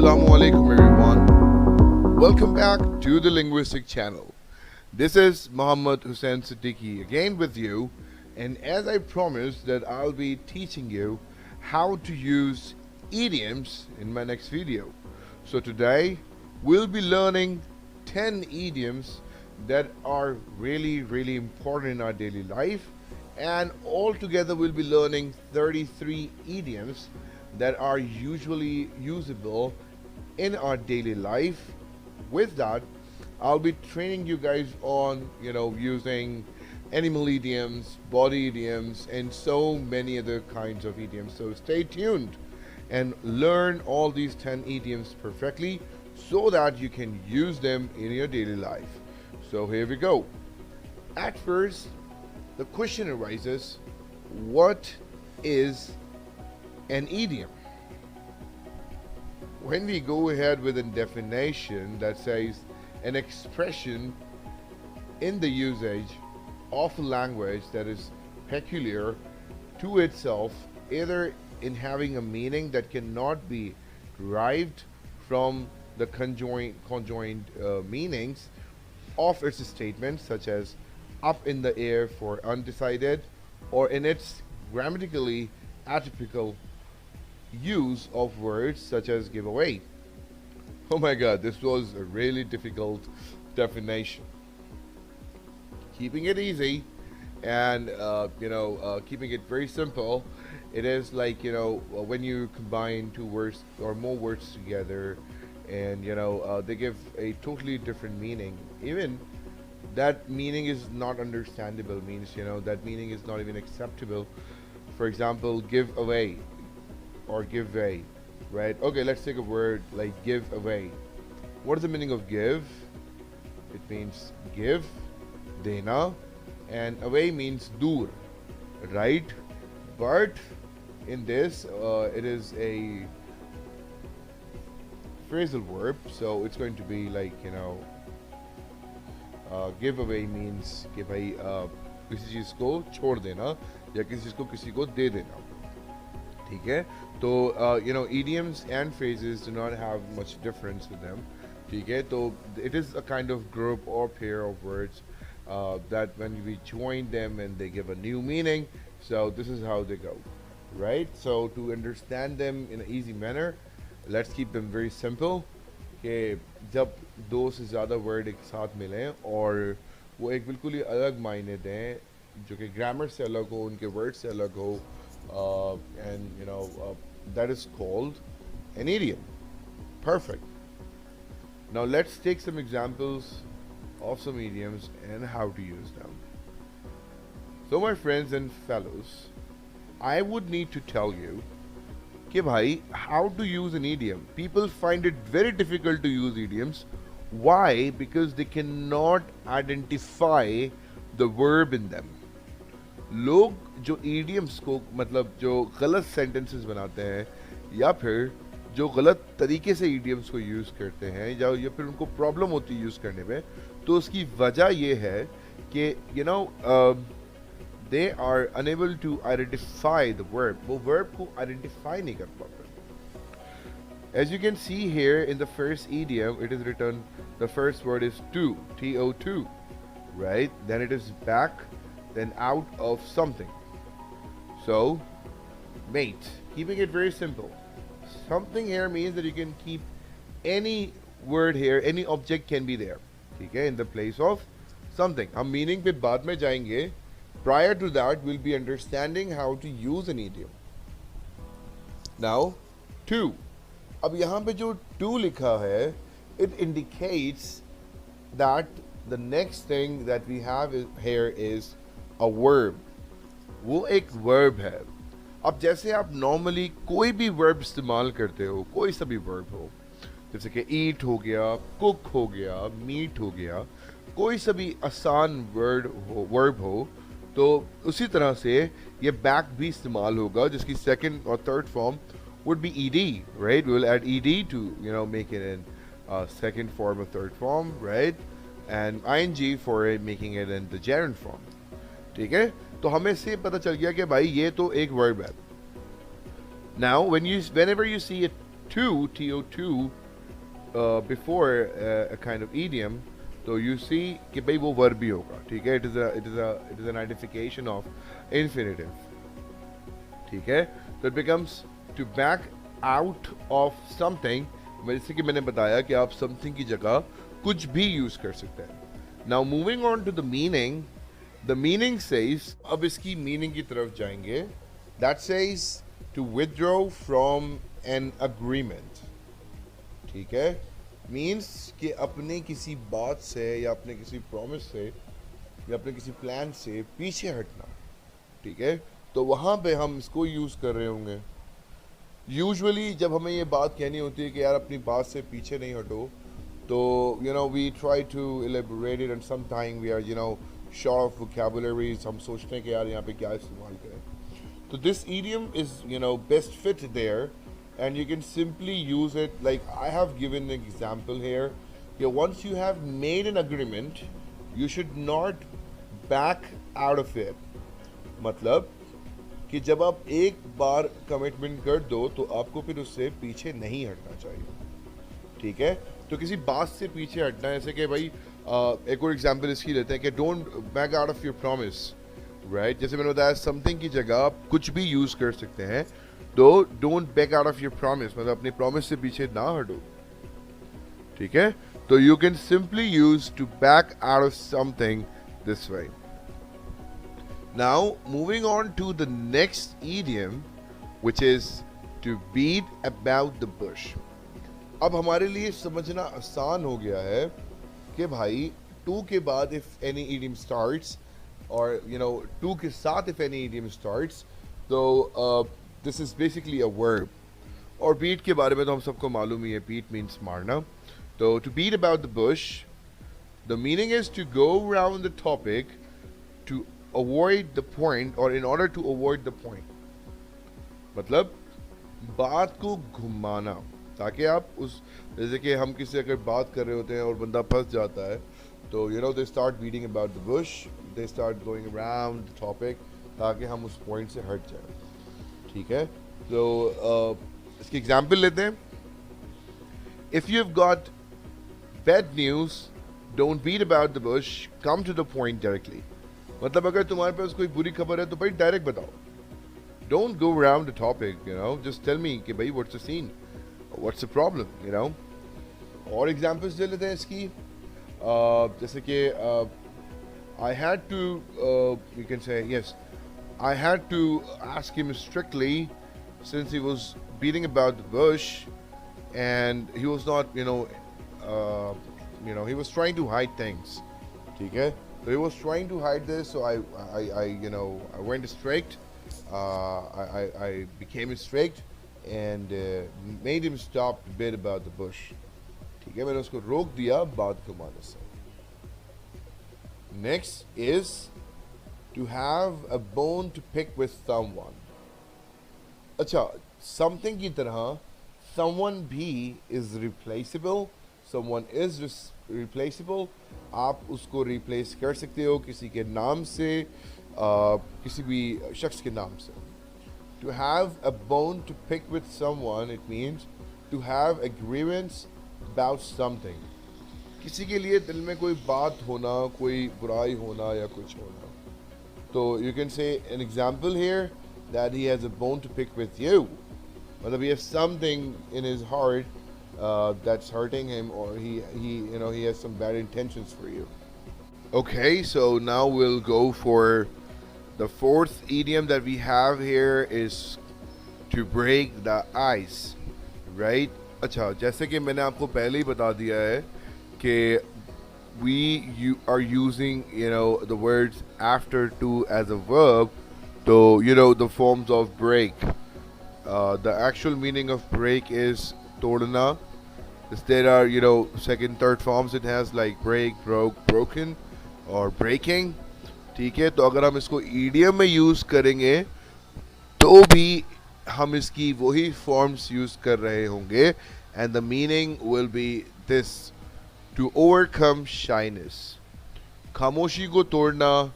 Assalamu alaikum everyone. Welcome back to the Linguistic Channel. This is Muhammad Hussain Siddiqui again with you, and as I promised that I'll be teaching you how to use idioms in my next video. So today we'll be learning 10 idioms that are really important in our daily life, and altogether we'll be learning 33 idioms that are usually usable in our daily life. With that, I'll be training you guys on using animal idioms, body idioms, and so many other kinds of idioms. So stay tuned and learn all these 10 idioms perfectly so that you can use them in your daily life. So here we go. At first, the question arises, what is an idiom? When we go ahead with a definition that says an expression in the usage of a language that is peculiar to itself, either in having a meaning that cannot be derived from the conjoined meanings of its statements, such as up in the air for undecided, or in its grammatically atypical use of words such as give away. Oh my god, this was a really difficult definition. Keeping it easy and keeping it very simple, it is like when you combine two words or more words together, and they give a totally different meaning. Even that meaning is not understandable, means that meaning is not even acceptable. For example, give away or give way, right? Okay, let's take a word like give away. What is the meaning of give? It means give, dena, and away means dur, right? But in this, it is a phrasal verb, so it's going to be like give away means कि भाई किसी चीज़ को छोड़ देना या किसी चीज़ को किसी को दे देना, ठीक है? तो idioms and phrases do not have much difference with them, ठीक है? तो it is a kind of group or pair of words that when we join them and they give a new meaning. So this is how they go, right? So to understand them in an easy manner, let's keep them very simple. कि जब दो से ज़्यादा word एक साथ मिलें और वो एक बिल्कुल ही अलग मायने दें, जो कि ग्रामर से अलग हो, उनके वर्ड से अलग हो, and that is called an idiom. Perfect. Now let's take some examples of some idioms and how to use them. So my friends and fellows, I would need to tell you कि भाई, how to use an idiom. People find it very difficult to use idioms. Why? Because they cannot identify the verb in them. लोग जो idioms को मतलब जो गलत sentences बनाते हैं या फिर जो गलत तरीके से idioms को use करते हैं या फिर उनको problem होती है use करने में, तो उसकी वजह ये है कि they are unable to identify the verb. वो verb को identify नहीं कर पाते. As you can see here in the first idiom, it is written, the first word is to, T-O-2, right? Then it is back, then out of something. So, mate, keeping it very simple. Something here means that you can keep any word here, any object can be there, okay, in the place of something. हम meaning पे बाद में जाएंगे. Prior to that, we'll be understanding how to use an idiom. Now, to. अब यहाँ पे जो to लिखा है, it indicates that the next thing that we have here is a verb. वो एक verb है. अब जैसे आप normally कोई भी verb इस्तेमाल करते हो, कोई सा भी verb हो, जैसे कि eat हो गया, cook हो गया, meet हो गया, कोई सा भी आसान verb हो, तो उसी तरह से ये back भी इस्तेमाल होगा, जिसकी second or third form would be ed, right? We will add ed to make it in second form or third form, right? And ing for it, making it in the gerund form. ठीक है? तो हमें से पता चल गया कि भाई ये तो एक verb है. Now, whenever you see a to to before a kind of idiom, तो you see कि भाई वो verb ही होगा, ठीक है? It is an identification of infinitive, ठीक है? So it becomes to back out of something. जैसे कि मैंने बताया कि आप something की जगह कुछ भी use कर सकते हैं. Now moving on to the meaning. The meaning says, अब इसकी meaning की तरफ जाएंगे. That says to withdraw from an agreement. ठीक है? Means कि अपने किसी बात से या अपने किसी promise से या अपने किसी plan से पीछे हटना. ठीक है? तो वहाँ पे हम इसको use कर रहे होंगे. Usually जब हमें ये बात कहनी होती है कि यार अपनी बात से पीछे नहीं हटो, तो we try to elaborate it and sometimes we are short of vocabularies. हम सोचते हैं कि यार यहाँ पे क्या इस्तेमाल करें. So this idiom is best fit there, and you can simply use it like I have given an example here. Once you have made an agreement, you should not back out of it. मतलब कि जब आप एक बार commitment कर दो तो आपको फिर उससे पीछे नहीं हटना चाहिए. ठीक है? तो किसी बात से पीछे हटना है, जैसे कि भाई एक और एग्जांपल इसकी लेते हैं कि don't back out of your promise, right? जैसे मैंने बताया समथिंग की जगह आप कुछ भी यूज कर सकते हैं, तो don't back out of your promise मतलब अपनी प्रॉमिस से पीछे ना हटो. ठीक है? तो you can simply use to back out of something this way. Now moving on to the next idiom which is to beat about the bush. अब हमारे लिए समझना आसान हो गया है कि भाई टू के बाद इफ एनी इडियम स्टार्ट्स और टू के साथ इफ एनी इडियम स्टार्ट्स, तो this is basically a verb. और बीट के बारे में तो हम सबको मालूम ही है, बीट मीन्स मारना. तो to beat about the bush, the meaning is to go around the topic to avoid the point और in order to avoid the point. मतलब बात को घुमाना ताकि आप उस, जैसे कि हम किसी अगर बात कर रहे होते हैं और बंदा फंस जाता है, तो they start beating about the Bush, they start going around the topic ताकि हम उस पॉइंट से हट जाए. ठीक है? तो इसकी एग्जांपल लेते हैं. If you have got bad news, don't beat about the bush, come to the point directly. मतलब अगर तुम्हारे पास कोई बुरी खबर है तो भाई डायरेक्ट बताओ. Don't go around the topic, just tell me कि भाई what's the scene, what's the problem. और एग्जांपल्स ले लेते हैं इसकी. जैसे कि I had to you can say yes, I had to ask him strictly since he was beating about the bush and he was not he was trying to hide things. ठीक है? So he was trying to hide this, so I went strict. I became strict and made him stop a bit about the bush. ठीक है? मैंने उसको रोक दिया बात को मानने से. Next is to have a bone to pick with someone. अच्छा, something की तरह someone भी is replaceable. Someone is replaceable. आप उसको replace कर सकते हो किसी के नाम से, किसी भी शख्स के नाम से. To have a bone to pick with someone, it means to have a grievance about something. किसी के लिए दिल में कोई बात होना, कोई बुराई होना या कुछ होना. तो you can say an example here that he has a bone to pick with you. मतलब he has something in his heart that's hurting him, or he has some bad intentions for you. Okay, so now we'll go for the fourth idiom that we have here is to break the ice, right? अच्छा, जैसे कि मैंने आपको पहले ही बता दिया है कि you are using the words after to as a verb, so the forms of break. The actual meaning of break is todna. There are second, third forms it has, like break, broke, broken, or breaking. ठीक है? तो अगर हम इसको idiom में use करेंगे तो भी हम इसकी वही फॉर्म्स यूज़ कर रहे होंगे, and the meaning will be this: to overcome shyness. खामोशी को तोड़ना,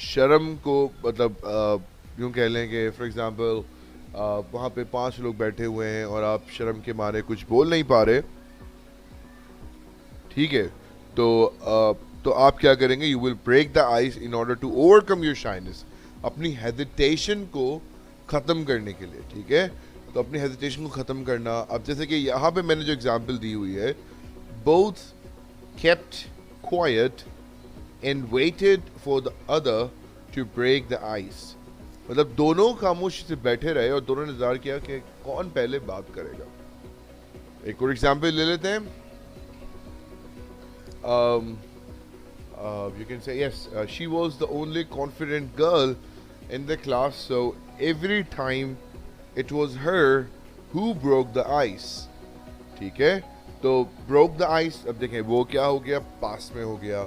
शर्म को, मतलब यूँ कह लें कि फॉर एग्जांपल वहाँ पे 5 लोग बैठे हुए हैं और आप शर्म के मारे कुछ बोल नहीं पा रहे, ठीक है, तो आप क्या करेंगे, you will break the ice in order to overcome your shyness, अपनी हेजिटेशन को ख़त्म करने के लिए, ठीक है। तो अपनी हेजिटेशन को ख़त्म करना, अब जैसे कि यहाँ पे मैंने जो एग्जांपल दी हुई है, both kept quiet and waited for the other to break the ice, मतलब दोनों खामोशी से बैठे रहे और दोनों ने इंतजार किया कि कौन पहले बात करेगा। एक और एग्जांपल ले लेते हैं। You can say yes, she was the only confident girl in the class, so every time it was her who broke the ice, ठीक है। तो broke the ice, अब देखें वो क्या हो गया, पास में हो गया।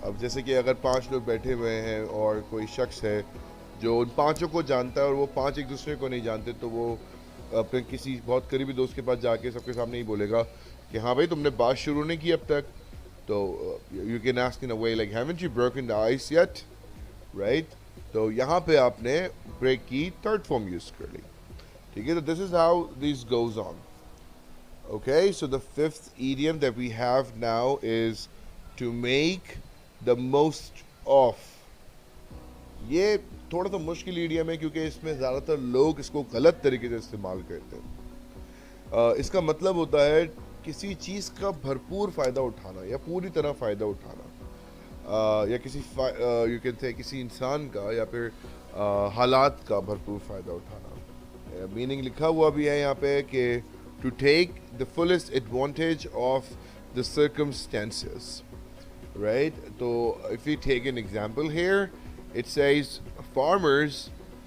अब जैसे कि अगर 5 लोग बैठे हुए हैं और कोई शख्स है जो उन 5 को जानता है और वो 5 एक दूसरे को नहीं जानते, तो वो अपने किसी बहुत करीबी दोस्त के पास जाके सबके सामने ही बोलेगा कि हाँ भाई तुमने बात शुरू नहीं की अब तक, तो you can ask in a way like haven't you broken the ice yet, right. तो यहाँ पे आपने ब्रेक की थर्ड फॉर्म यूज कर ली, ठीक है। तो this is how this goes on, okay। So the fifth idiom that we have now is to make the most of। ये थोड़ा सा मुश्किल idiom है क्योंकि इसमें ज़्यादातर लोग इसको गलत तरीके से इस्तेमाल करते हैं। इसका मतलब होता है किसी चीज़ का भरपूर फ़ायदा उठाना या पूरी तरह फ़ायदा उठाना, या किसी यू कैन से किसी इंसान का या फिर हालात का भरपूर फ़ायदा उठाना। मीनिंग लिखा हुआ भी है यहाँ पे कि to take the fullest advantage of the circumstances, right? So if we take an example here, it says farmers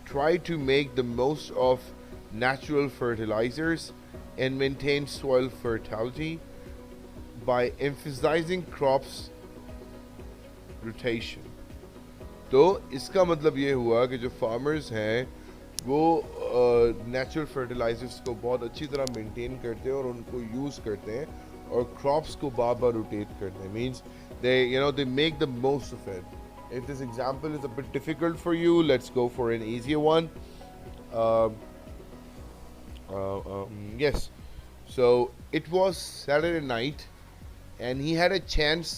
try to make the most of natural fertilizers and maintain soil fertility by emphasizing crops rotation। तो इसका मतलब ये हुआ कि जो farmers हैं वो natural fertilisers को बहुत अच्छी तरह मेंटेन करते हैं और उनको यूज़ करते हैं और क्रॉप्स को बार बार रोटेट करते हैं। Means they make the most of it. If this example is a bit difficult for you, let's go for an easier one. Yes, so it was Saturday night and he had a chance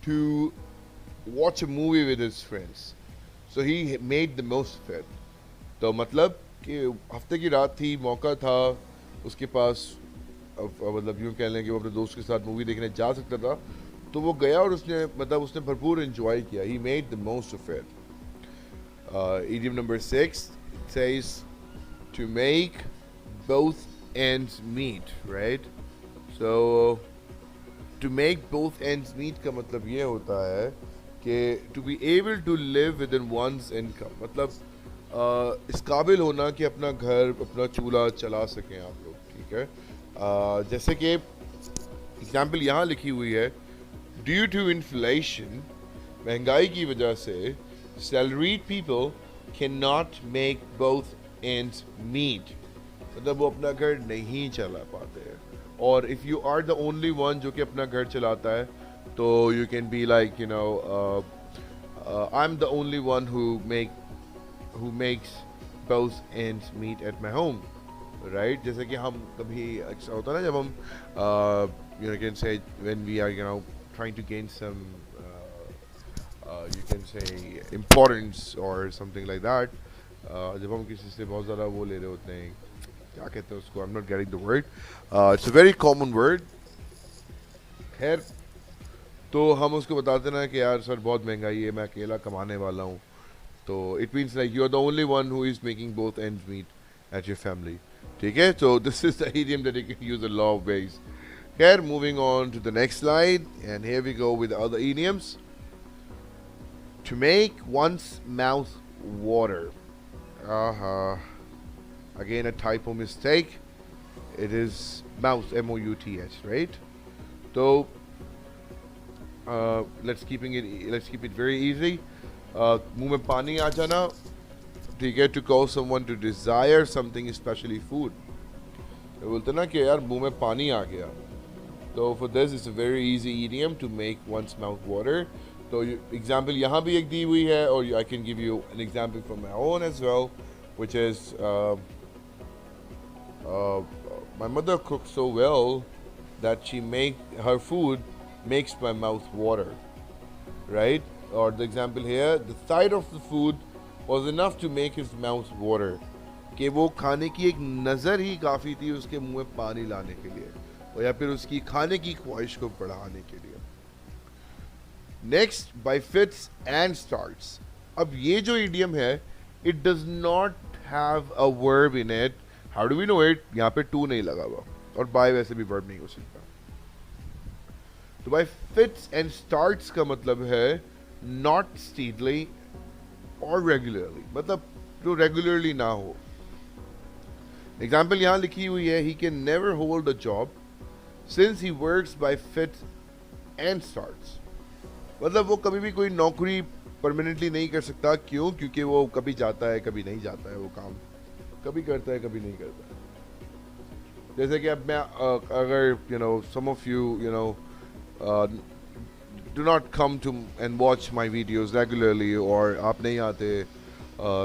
to watch a movie with his friends, so he made the most of it। तो मतलब कि हफ्ते की रात थी, मौका था उसके पास, मतलब यूँ कह लें कि वो अपने दोस्त के साथ मूवी देखने जा सकता था, तो वो गया और उसने भरपूर एंजॉय किया। He made the most of it. Idiom number 6 says to make both ends meet, right? So to make both ends meet का मतलब ये होता है कि to be able to live within one's income, मतलब इस काबिल होना कि अपना घर, अपना चूल्हा चला सकें आप लोग, ठीक है। जैसे कि एग्जाम्पल यहाँ लिखी हुई है, ड्यू टू इन्फ्लेशन, महंगाई की वजह से salaried people can not make both ends meet, मतलब वो अपना घर नहीं चला पाते हैं। और if you are the only one जो कि अपना घर चलाता है, तो you can be like I am the only one who makes both ends meet at my home, right? जैसे कि हम कभी ऐसा होता है ना, जब हम you can say when we are trying to gain some you can say importance or something like that, जब हम किसी से बहुत ज़्यादा वो ले रहे होते हैं, क्या कहते हैं उसको, I'm not getting the word, it's a very common word। खैर, तो हम उसको बताते ना कि यार सर बहुत महंगाई है, मैं अकेला कमाने वाला हूँ, तो it means like you're the only one who is making both ends meet at your family, ठीक है। So this is the idiom that you can use a lot of ways। Here, moving on to the next slide, and here we go with the other idioms. To make one's mouth water, again a typo mistake, it is mouth, M-O-U-T-H, right? So let's keep it very easy। मुंह में पानी आ जाना, ठीक है। To call someone to desire something specially food, तो बोलते ना कि यार मुंह में पानी आ गया। तो for this is a very easy idiom to make one's mouth water. तो एग्जाम्पल यहाँ भी एक दी हुई है, और I can give you an example from my own as well, which is my mother cooks so well that she make her food makes my mouth water, right? Or the example here, the sight of the food was enough to make his mouth water. कि वो खाने की एक नज़र ही काफ़ी थी उसके मुंह में पानी लाने के लिए, और या फिर उसकी खाने की ख्वाहिश को बढ़ाने के लिए. Next, by fits and starts. अब ये जो इडियम है, it does not have a verb in it. How do we know it? यहाँ पे टू नहीं लगा हुआ, और बाय वैसे भी वर्ब नहीं हो सकता. तो बाय फिट्स एंड स्टार्ट्स का मतलब है नॉट स्टीडली और रेगुलरली, मतलब जो रेगुलरली ना हो. एग्जाम्पल यहाँ लिखी हुई है, he can never hold a job since he works by fits and starts. मतलब वो कभी भी कोई नौकरी परमानेंटली नहीं कर सकता. क्यों? क्योंकि वो कभी जाता है कभी नहीं जाता है, वो काम कभी करता है कभी नहीं करता है. जैसे कि अब मैं अगर some of you do not come to and watch my videos regularly, और आप नहीं आते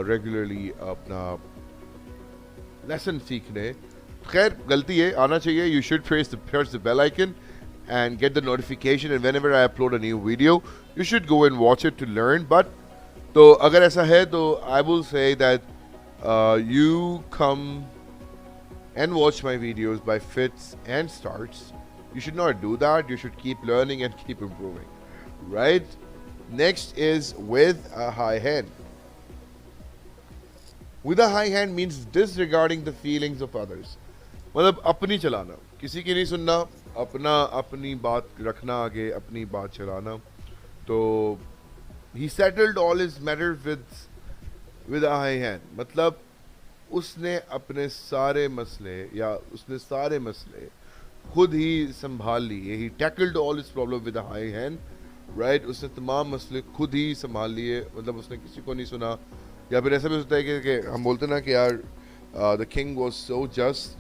रेगुलरली अपना लेसन सीखने. खैर गलती है, आना चाहिए. You should press the bell icon and get the notification, and whenever I upload a new video you should go and watch it to learn. But तो अगर ऐसा है तो I will say that you come and watch my videos by fits and starts. You should not do that. You should keep learning and keep improving, right? Next is with a high hand. With a high hand means disregarding the feelings of others. मतलब अपनी चलाना, किसी की नहीं सुनना, अपनी बात रखना आगे, अपनी बात चलाना. तो he settled all his matters with a high hand. मतलब उसने अपने सारे मसले खुद ही संभाल लिए. he tackled all his problem with a high hand, right? उसने तमाम मसले खुद ही संभाल लिए, मतलब उसने किसी को नहीं सुना. या फिर ऐसा भी होता है कि हम बोलते ना कि यार the king was so just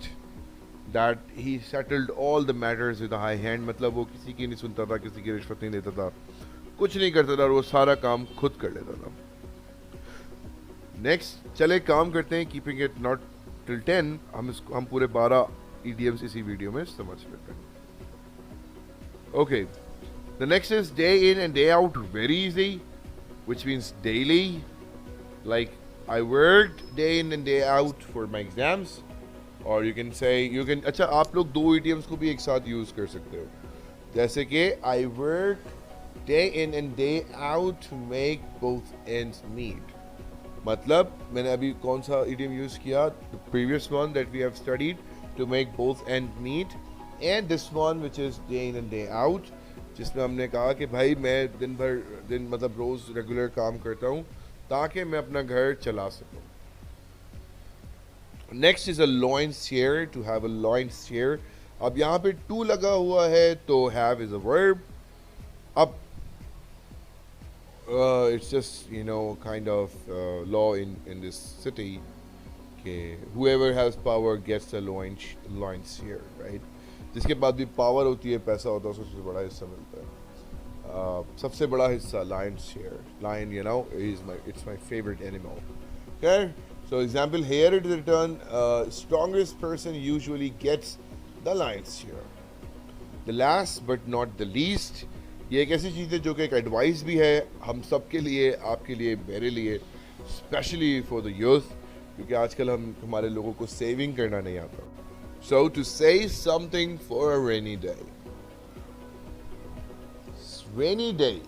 that he settled all the matters with a high hand. मतलब वो किसी की नहीं सुनता था, किसी की रिश्वत नहीं देता था, कुछ नहीं करता था, और वो सारा काम खुद कर लेता था. नेक्स्ट चले काम करते हैं, कीपिंग इट नॉट टिल 10. हम पूरे 12 idioms इसी वीडियो में समझ लेते हैं. Okay, the next is day in and day out. Very easy, which means daily. Like I worked day in and day out for my exams. Or you can say, अच्छा आप लोग दो idioms को भी एक साथ यूज कर सकते हो. जैसे कि I work day in and day out to make both ends meet. मतलब मैंने अभी कौन सा idiom यूज किया? The previous one that we have studied, to make both ends meet, and this one which is day in and day out, जिसमें हमने कहा कि भाई मैं दिन मतलब रोज रेगुलर काम करता हूँ ताकि मैं अपना घर चला सकूँ. Next is a loinseer, to have a loinseer. अब यहाँ पे टू लगा हुआ है तो हैव इज अ वर्ब. अब it's just kind of law in this city कि whoever has power gets a loinseer, right? जिसके बाद भी पावर होती है, पैसा होता है, सबसे बड़ा हिस्सा मिलता है. सबसे बड़ा हिस्सा loinseer. Lion, it's my favorite animal. Okay? So example here it is written, strongest person usually gets the loinseer. The last but not the least, ये एक ऐसी चीज़ है जो कि एक एडवाइस भी है हम सब के लिए, आपके लिए, मेरे लिए, स्पेशली फॉर द यूथ, क्योंकि आजकल हमारे लोगों को सेविंग करना नहीं आता. So to save something for a rainy day. Rainy day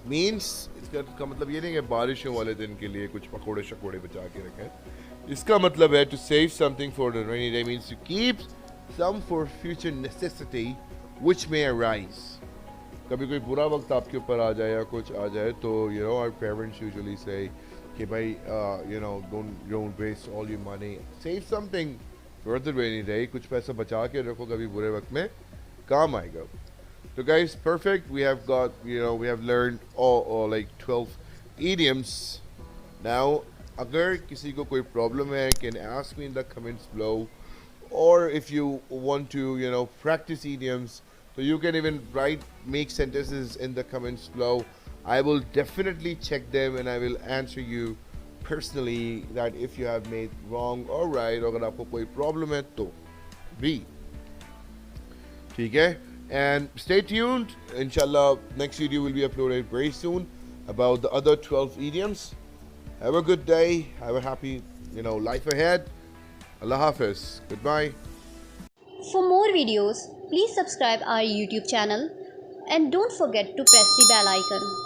means इसका मतलब ये नहीं है बारिशों वाले दिन के लिए कुछ पकोड़े शकोड़े बचा के रखें. इसका मतलब है to save something for the rainy day means to keep some for future necessity which may arise. कभी कोई बुरा वक्त आपके ऊपर आ जाए या कुछ आ जाए तो our parents usually say कि भाई don't waste all your money, save something for the rainy day. कुछ पैसा बचा के रखो, कभी बुरे वक्त में काम आएगा. So guys, perfect. We have got, we have learned all like 12 idioms. Now, अगर किसी को कोई problem है, can ask me in the comments below. Or if you want to, practice idioms, so you can even make sentences in the comments below. I will definitely check them and I will answer you personally that if you have made wrong or right, or अगर आपको कोई problem है तो भी ठीक है. And stay tuned. Inshallah, next video will be uploaded very soon about the other 12 idioms. Have a good day. Have a happy, life ahead. Allah Hafiz. Goodbye. For more videos, please subscribe our YouTube channel and don't forget to press the bell icon.